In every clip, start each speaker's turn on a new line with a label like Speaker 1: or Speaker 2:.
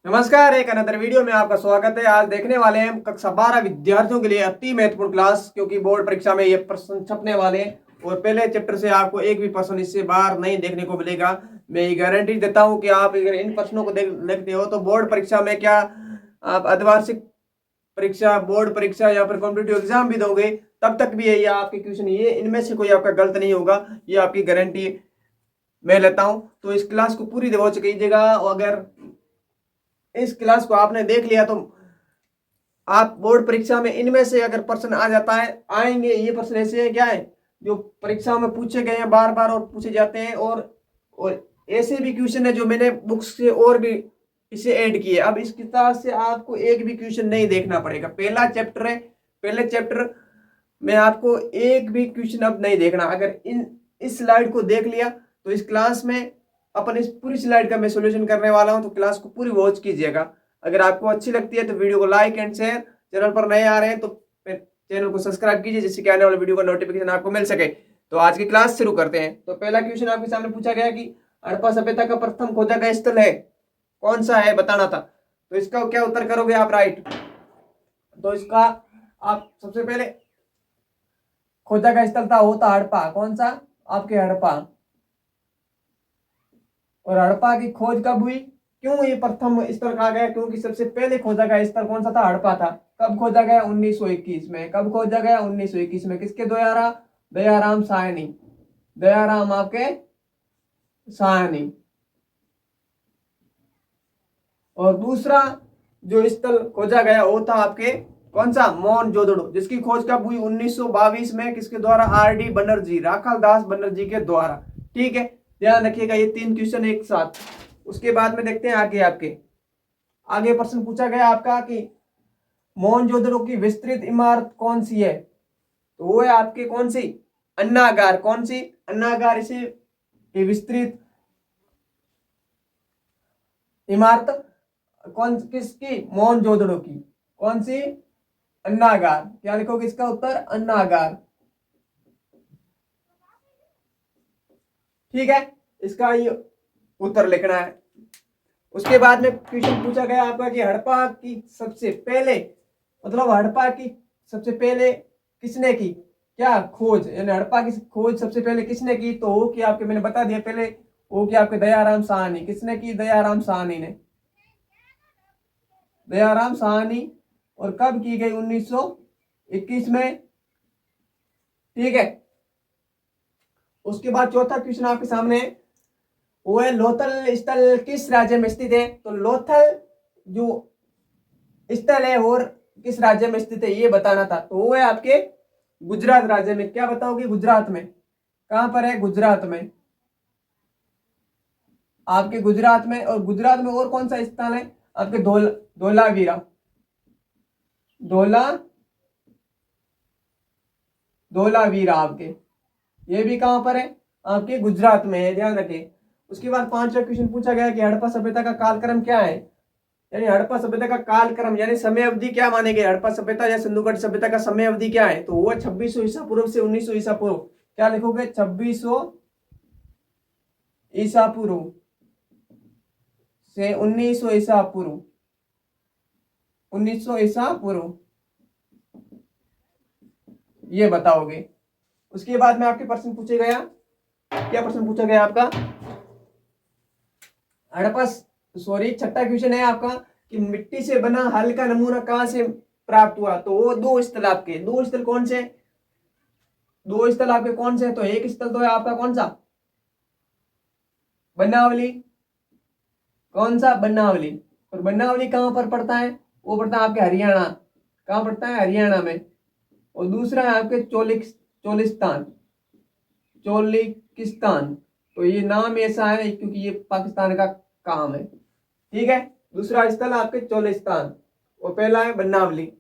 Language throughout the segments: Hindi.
Speaker 1: नमस्कार, एक अनदर वीडियो में आपका स्वागत है। आज देखने वाले हैं कक्षा 12 विद्यार्थियों के लिए अति महत्वपूर्ण क्लास, क्योंकि बोर्ड परीक्षा में ये प्रश्न छपने वाले हैं और पहले चैप्टर से आपको एक भी प्रश्न इससे बाहर नहीं देखने को मिलेगा। मैं ये गारंटी देता हूं कि आप अगर इन प्रश्नों को देखते हो तो बोर्ड परीक्षा में क्या आप अर्धवार्षिक परीक्षा, बोर्ड परीक्षा या फिर कॉम्पिटिटिव एग्जाम भी दोगे तब तक भी ये आपके क्वेश्चन ये इनमें से कोई आपका गलत नहीं होगा, ये आपकी गारंटी मैं लेता हूं। तो इस क्लास को पूरी वॉच कीजिएगा। अगर इस क्लास को आपने देख लिया तो आप बोर्ड परीक्षा में इनमें से अगर प्रश्न आ जाता है, आएंगे ये प्रश्न ऐसे है क्या है जो परीक्षा में पूछे गए हैं बार बार और पूछे जाते हैं, और ऐसे भी क्वेश्चन है जो मैंने बुक्स से और भी इसे ऐड किए। अब इस किताब से आपको एक भी क्वेश्चन नहीं देखना पड़ेगा। पहला चैप्टर है, पहले चैप्टर में आपको एक भी क्वेश्चन अब नहीं देखना। अगर इस स्लाइड को देख लिया तो इस क्लास में अपन इस पूरी स्लाइड का मैं सॉल्यूशन करने वाला हूं, तो क्लास को पूरी वॉच कीजिएगा। अगर आपको अच्छी लगती है तो वीडियो को लाइक एंड शेयर, चैनल पर नए आ रहे हैं तो चैनल को सब्सक्राइब कीजिए जिससे कि आने वाले वीडियो का नोटिफिकेशन आपको मिल सके। तो आज की क्लास शुरू करते हैं। तो पहला क्वेश्चन आपके सामने पूछा गया कि हड़प्पा सभ्यता का प्रथम खोजा गया स्थल है कौन सा है, बताना था। तो इसका क्या उत्तर करोगे आप? राइट। तो इसका आप सबसे पहले खोजा गया स्थल था वो था हड़प्पा। कौन सा? आपके हड़प्पा। और हड़प्पा की खोज कब हुई? क्यों ये प्रथम स्थल कहा गया? क्योंकि सबसे पहले खोजा गया स्थल कौन सा था? हड़प्पा था। कब खोजा गया? 1921 में। कब खोजा गया? 1921 में। किसके द्वारा? दयाराम साहनी। दयाराम आपके साहनी। और दूसरा जो स्थल खोजा गया वो था आपके कौन सा? मोहनजोदड़ो, जिसकी खोज कब हुई? 1922 में। किसके द्वारा? आर.डी. बनर्जी, राखाल दास बनर्जी के द्वारा। ठीक है, ध्यान रखिएगा ये तीन क्वेश्चन एक साथ। उसके बाद में देखते हैं आगे। आपके आगे प्रश्न पूछा गया आपका कि मोहनजोदड़ो की विस्तृत इमारत कौन सी है? तो वो है आपके कौन सी? अन्नागार। कौन सी? अन्नागार। इसे विस्तृत इमारत कौन किसकी? मोहनजोदड़ो की। कौन सी? अन्नागार। क्या लिखोगे इसका उत्तर? अन्नागार। ठीक है, इसका ये उत्तर लिखना है। उसके बाद में क्वेश्चन पूछा गया आपका कि हड़प्पा की सबसे पहले, मतलब हड़प्पा की सबसे पहले किसने की क्या खोज, यानी हड़प्पा की खोज सबसे पहले किसने की? तो वो कि आपके मैंने बता दिया पहले, वो कि आपके दयाराम साहनी। किसने की? दयाराम साहनी ने। दयाराम साहनी। और कब की गई? 1921 में। ठीक है, उसके बाद चौथा क्वेश्चन आपके सामने है, वो है लोथल स्थल किस राज्य में स्थित है? तो लोथल जो स्थल है और किस राज्य में स्थित है ये बताना था। तो वो है आपके गुजरात राज्य में। क्या बताओगे? गुजरात में। कहां पर है? गुजरात में। आपके गुजरात में। और गुजरात में और कौन सा स्थल है? आपके धोलावीरा। धोला धोलावीरा आपके, ये भी कहां पर है? आपके गुजरात में है, ध्यान रखें। उसके बाद पांचवा क्वेश्चन पूछा गया कि हड़प्पा सभ्यता का कालक्रम क्या है? यानी हड़प्पा सभ्यता का कालक्रम यानी समय अवधि क्या माने गए? हड़प्पा सभ्यता या सिंधुघाटी सभ्यता का समय अवधि क्या है? तो वो 2600 ईसा पूर्व से 1900 ईसा पूर्व। क्या लिखोगे? 2600 ईसा पूर्व से 1900 ईसा पूर्व। 1900 ईसा पूर्व ये बताओगे। उसके बाद में आपके प्रश्न पूछे गया, क्या प्रश्न पूछा गया आपका? हड़प्पा, सॉरी, छठा क्वेश्चन है आपका कि मिट्टी से बना हल का नमूना कहां से प्राप्त हुआ? तो वो दो स्थल आपके, दो स्थल कौन से? दो स्थल आपके कौन से? तो एक स्थल तो है आपका कौन सा? बनावली। कौन सा? बनावली। और बनावली कहां पर पड़ता है? वो पड़ता है आपके हरियाणा। कहां पड़ता है? हरियाणा में। और दूसरा है आपके चोलिस्तान। चोलिकिस्तान। तो ये नाम ऐसा है क्योंकि ये पाकिस्तान का काम है। ठीक है, दूसरा स्थल आपके चोलिस्तान और पहला है बनावली,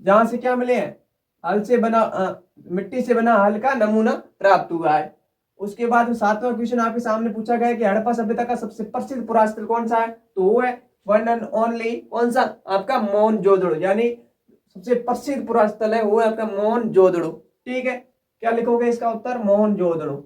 Speaker 1: जहां से क्या मिले हैं? हल से बना मिट्टी से बना हल का नमूना प्राप्त हुआ है। उसके बाद सातवां क्वेश्चन आपके सामने पूछा गया कि हड़प्पा सभ्यता का सबसे प्रसिद्ध पुरास्थल कौन सा है? तो वो है वन एंड ओनली कौन सा? आपका मोहनजोदड़ो। यानी सबसे प्रसिद्ध पुरास्थल है वो है आपका मोहनजोदड़ो। ठीक है, क्या लिखोगे इसका उत्तर? मोहनजोदड़ो।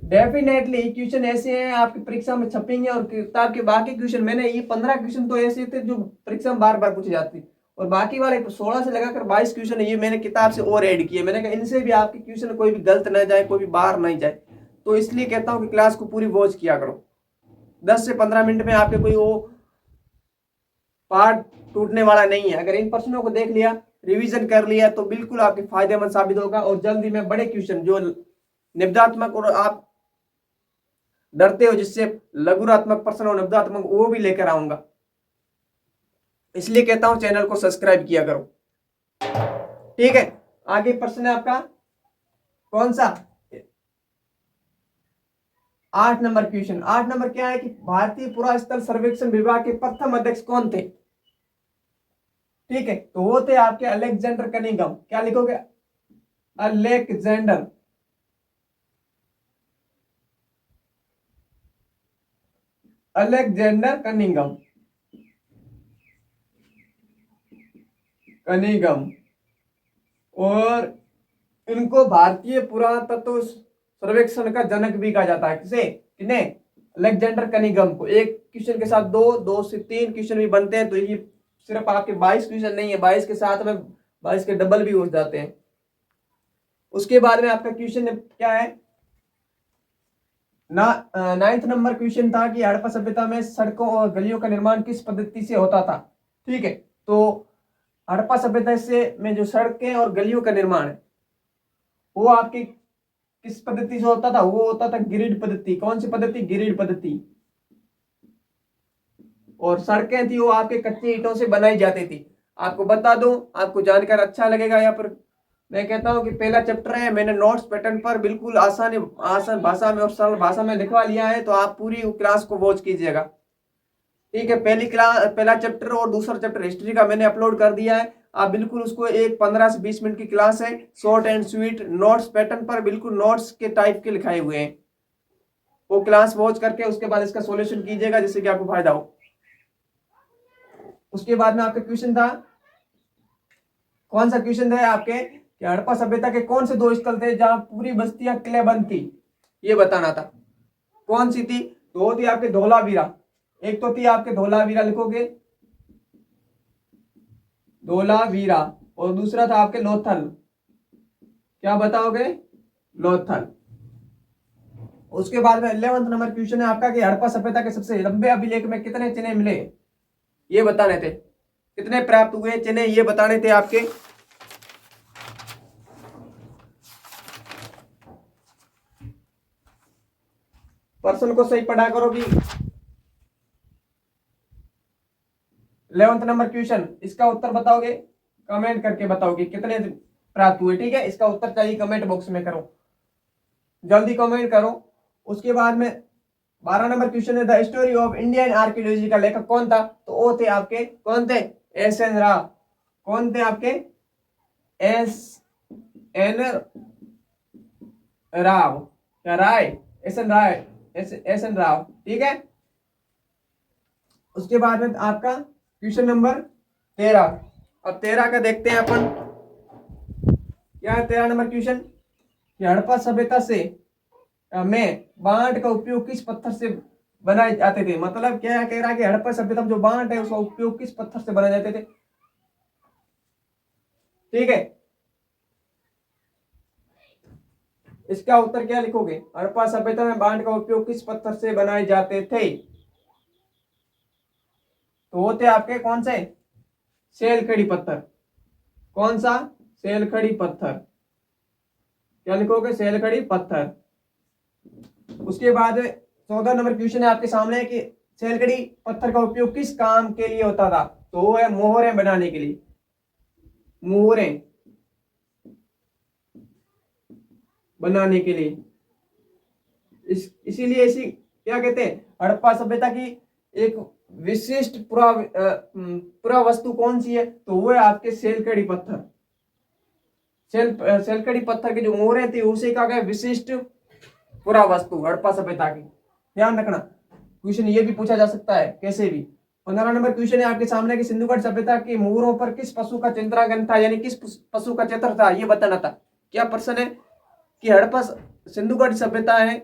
Speaker 1: डेफिनेटली क्वेश्चन ऐसे हैं आपकी परीक्षा में छपेंगे, और किताब के बाकी क्वेश्चन, मैंने ये 15 क्वेश्चन तो ऐसे थे जो परीक्षा में बार बार पूछे जाते, और बाकी वाले 16 से लगाकर 22 क्वेश्चन ये मैंने किताब से और ऐड किए। मैंने कहा इनसे भी आपके क्वेश्चन कोई भी गलत न जाए, कोई भी बाहर नहीं जाए, तो इसलिए कहता हूँ कि क्लास को पूरी वॉच किया करो। 10 से 15 मिनट में आपके कोई वो पार्ट टूटने वाला नहीं है। अगर इन प्रश्नों को देख लिया, रिवीजन कर लिया, तो बिल्कुल आपके फायदेमंद साबित होगा। और जल्दी में बड़े क्वेश्चन जो निबधात्मक और आप डरते हो जिससे लघुरात्मक प्रश्न और निबधात्मक, वो भी लेकर आऊंगा। इसलिए कहता हूं चैनल को सब्सक्राइब किया करो। ठीक है, आगे प्रश्न है आपका कौन सा? 8 नंबर क्वेश्चन। 8 नंबर क्या है कि भारतीय पुरास्थल सर्वेक्षण विभाग के प्रथम अध्यक्ष कौन थे? ठीक है, तो वो थे आपके अलेक्जेंडर कनिंघम। क्या लिखोगे? Alexander Alexander Cunningham. और इनको भारतीय पुरातत्व सर्वेक्षण का जनक भी कहा जाता है। किसे? किन्हें? अलेक्जेंडर कनिंघम को। एक क्वेश्चन के साथ दो से 3 क्वेश्चन भी बनते हैं, तो ये सिर्फ आपके 22 क्वेश्चन नहीं है, 22 के साथ में 22 के डबल भी हो जाते हैं। उसके बाद में आपका क्वेश्चन क्या है? 9th नंबर क्वेश्चन था कि हड़प्पा सभ्यता में सड़कों और गलियों का निर्माण किस पद्धति से होता था? ठीक है, तो हड़प्पा सभ्यता से में जो सड़कें और गलियों का निर्माण है वो आपकी किस पद्धति से होता था? वो होता था ग्रिड पद्धति। कौन सी पद्धति? ग्रिड पद्धति। और सड़कें थी वो आपके कच्चे ईंटों से बनाई जाती थी। आपको बता दूं, आपको जानकर अच्छा लगेगा। यहाँ पर मैं कहता हूं कि पहला चैप्टर है, मैंने नोट्स पैटर्न पर बिल्कुल आसान भाषा में और सरल भाषा में लिखवा लिया है, तो आप पूरी क्लास को वॉच कीजिएगा। ठीक है, पहला चैप्टर और दूसरा चैप्टर हिस्ट्री का मैंने अपलोड कर दिया है। आप बिल्कुल उसको, एक 15 से 20 मिनट की क्लास है, short and sweet, notes pattern पर बिल्कुल नोट्स के टाइप के लिखाए हुए हैं। वो क्लास वॉच करके उसके बाद इसका सॉल्यूशन कीजिएगा, जिससे कि आपको फायदा हो। उसके बाद में आपका क्वेश्चन था, कौन सा क्वेश्चन था आपके कि हड़प्पा सभ्यता के कौन से 2 स्थल थे जहां पूरी बस्तियां किलेबंद थी? ये बताना था। कौन सी थी? तो थी आपके धोलावीरा। एक तो थी आपके धोलावीरा, लिखोगे धोलावीरा, और दूसरा था आपके लोथल। क्या बताओगे? लोथल। उसके बाद में 11th नंबर क्वेश्चन है आपका कि हड़प्पा सभ्यता के सबसे लंबे अभिलेख में कितने चिन्ह मिले? ये बताने थे। कितने प्राप्त हुए चिन्ह, ये बताने थे आपके। प्रश्न को सही पढ़ा करो भी। 11th नंबर क्वेश्चन, इसका उत्तर बताओगे, कमेंट करके बताओगे कितने प्राप्त हुए। ठीक है, इसका उत्तर चाहिए, कमेंट बॉक्स में करो, जल्दी कमेंट करो। उसके बाद में 12 नंबर क्वेश्चन है, the story of Indian archaeology का लेखक कौन था? तो वो थे आपके, कौन थे? एस.एन. राव। कौन थे आपके? एस.एन. राव। क्या राय? एस.एन. राय, एस.एन. राव। ठीक है, उसके बाद में आपका क्वेश्चन नंबर 13। अब 13 का देखते हैं अपन। क्या है 13 नंबर क्वेश्चन? हड़प्पा सभ्यता से में बांट का उपयोग किस पत्थर से बनाए जाते थे? मतलब क्या कह रहा है कि हड़प्पा सभ्यता में जो बांट है उसका उपयोग किस पत्थर से बनाए जाते थे? ठीक है, इसका उत्तर क्या लिखोगे? हड़प्पा सभ्यता में बांट का उपयोग किस पत्थर से बनाए जाते थे? तो वो थे आपके कौन से? सेलखड़ी पत्थर। कौन सा? सेलखड़ी पत्थर। क्या लिखोगे? सेलखड़ी पत्थर। उसके बाद 14 नंबर क्वेश्चन है आपके सामने कि सेलखड़ी पत्थर का उपयोग किस काम के लिए होता था? तो वो है मोहरें बनाने के लिए। मोहरें बनाने के लिए। इसीलिए इसी क्या कहते हैं, हड़प्पा सभ्यता की एक विशिष्ट पुरावस्तु कौन सी है? तो वो है आपके सेलखड़ी पत्थर। सेलखड़ी पत्थर की जो मोहरें थी उसे कहा गया विशिष्ट पुरावस्तु हड़प्पा सभ्यता की। ध्यान रखना, क्वेश्चन ये भी पूछा जा सकता है कैसे भी। 15 नंबर क्वेश्चन है आपके सामने कि सिंधुघाट सभ्यता के मोहरों पर किस पशु का चित्रांकन था, यानी किस पशु का चित्र था, ये बताना था। क्या प्रश्न है कि हड़प्पा सिंधुघाट सभ्यता है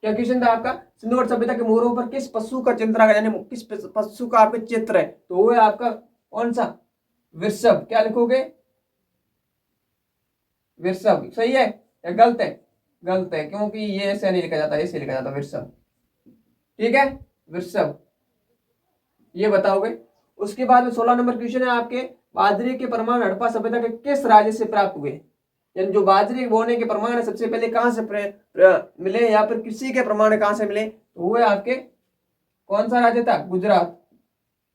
Speaker 1: क्या क्वेश्चन था आपका, सिंधु घाटी सभ्यता के मोहरों पर किस पशु का चित्र है, यानी किस पशु का आपका चित्र है, तो वो है आपका कौन सा, वृषभ। क्या लिखोगे, वृषभ। सही है या गलत है, गलत है, क्योंकि ये ऐसे नहीं लिखा जाता, ऐसे लिखा जाता वृषभ। ठीक है, वृषभ, ये बताओगे। उसके बाद में 16 नंबर क्वेश्चन है आपके, बाजरे के प्रमाण हड़प्पा सभ्यता के किस राज्य से प्राप्त हुए, यानी जो बाजरे बोने के प्रमाण है सबसे पहले कहां से मिले, या फिर कृषि के प्रमाण कहां से मिले, तो वो है आपके कौन सा राज्य था, गुजरात।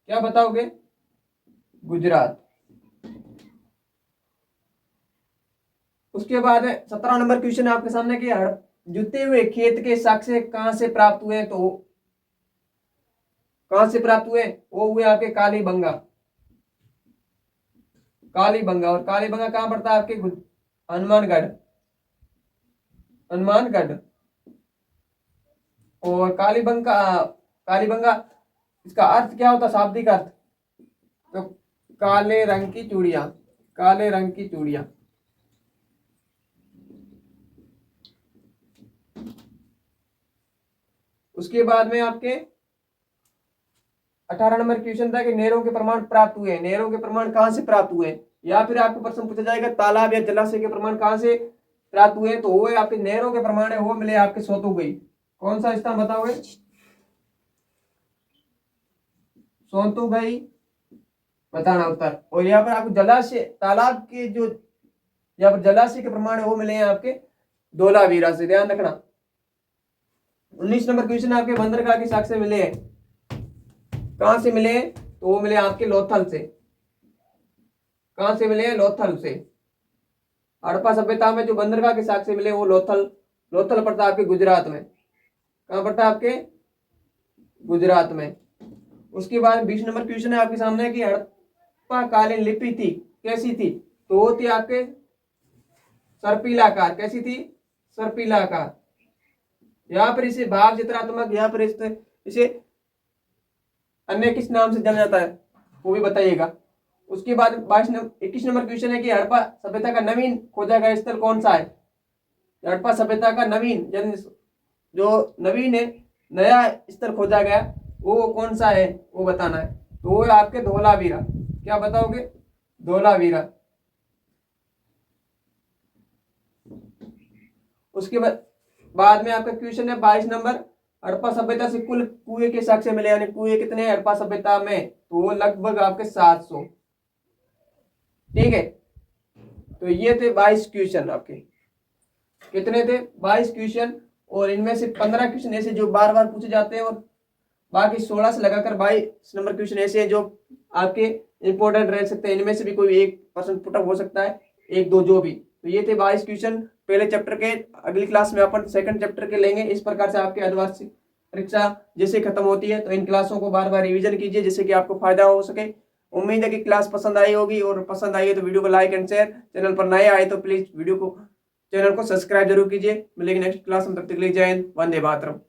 Speaker 1: क्या बताओगे, गुजरात। उसके बाद 17 नंबर क्वेश्चन है आपके सामने कि जुते हुए खेत के साक्ष्य कहां से प्राप्त हुए, तो कहां से प्राप्त हुए, वो हुए आपके कालीबंगा। कालीबंगा, और कालीबंगा कहां पड़ता है आपके, हनुमानगढ़, हनुमानगढ़। और कालीबंगा, कालीबंगा इसका अर्थ क्या होता, शाब्दिक अर्थ, तो काले रंग की चूड़ियां, काले रंग की चूड़ियां। उसके बाद में आपके 18 नंबर क्वेश्चन था कि नहरों के प्रमाण प्राप्त हुए, नहरों के प्रमाण कहां से प्राप्त हुए, या फिर आपको प्रश्न पूछा जाएगा तालाब या जलाशय के प्रमाण कहां से प्राप्त हुए, तो वो आपके नहरों के प्रमाण है वो मिले आपके सोतुगई। कौन सा स्थान बताओगे, सोतुगई बताना उत्तर। और यहाँ पर आपको जलाशय, तालाब के जो यहाँ पर जलाशय के प्रमाण है वो मिले हैं आपके धोलावीरा से, ध्यान रखना। 19 नंबर क्वेश्चन आपके बंदरगाह के साक्ष्य मिले हैं, कहां से मिले, तो वो मिले आपके लोथल से। कहां से मिले, लोथल से। हड़प्पा सभ्यता में जो बंदरगाह के साक्ष्य मिले वो लोथल, लोथल पड़ता है आपके गुजरात में। कहां पड़ता है आपके, गुजरात में। उसके बाद 20 नंबर क्वेश्चन है आपके सामने कि हड़प्पा कालीन लिपि थी कैसी थी, तो वो थी आपके सर्पिलाकार। कैसी थी, सर्पिलाकार। यहाँ पर इसे भाव चित्रात्मक, यहाँ पर इसे अन्य किस नाम से जाना जाता है वो भी बताइएगा। उसके बाद 21 नंबर क्वेश्चन है कि हड़प्पा सभ्यता का नवीन खोजा गया स्थल कौन सा है, हड़प्पा सभ्यता का नवीन, यानी जो नवीन है, नया स्थल खोजा गया वो कौन सा है वो बताना है, तो वो है आपके धोलावीरा। क्या बताओगे, धोलावीरा। उसके बाद में आपका क्वेश्चन है 22 नंबर, हड़प्पा सभ्यता से कुल कुएं के साक्ष्य मिले, यानी कुएं कितने हैं हड़प्पा सभ्यता में, तो वो लगभग आपके 700। ठीक है, तो ये थे 22 क्वेश्चन आपके, कितने थे, 22 क्वेश्चन। और इनमें से 15 क्वेश्चन ऐसे जो बार बार पूछे जाते हैं, और बाकी 16 से लगाकर 22 नंबर क्वेश्चन ऐसे हैं जो आपके इंपॉर्टेंट रह सकते हैं। इनमें से भी कोई 1% पुटअप हो सकता है, 1-2 जो भी। तो ये थे 22 क्वेश्चन पहले चैप्टर के। अगली क्लास में अपन सेकंड चैप्टर के लेंगे। इस प्रकार से आपके अर्धवार्षिक परीक्षा जैसे खत्म होती है, तो इन क्लासों को बार बार रिवीजन कीजिए जिससे कि आपको फायदा हो सके। उम्मीद है कि क्लास पसंद आई होगी, और पसंद आई है तो वीडियो को लाइक एंड शेयर, चैनल पर नए आए तो प्लीज चैनल को सब्सक्राइब जरूर कीजिए। मिलेंगे नेक्स्ट क्लास में, तब तक के लिए जय हिंद, वंदे मातरम।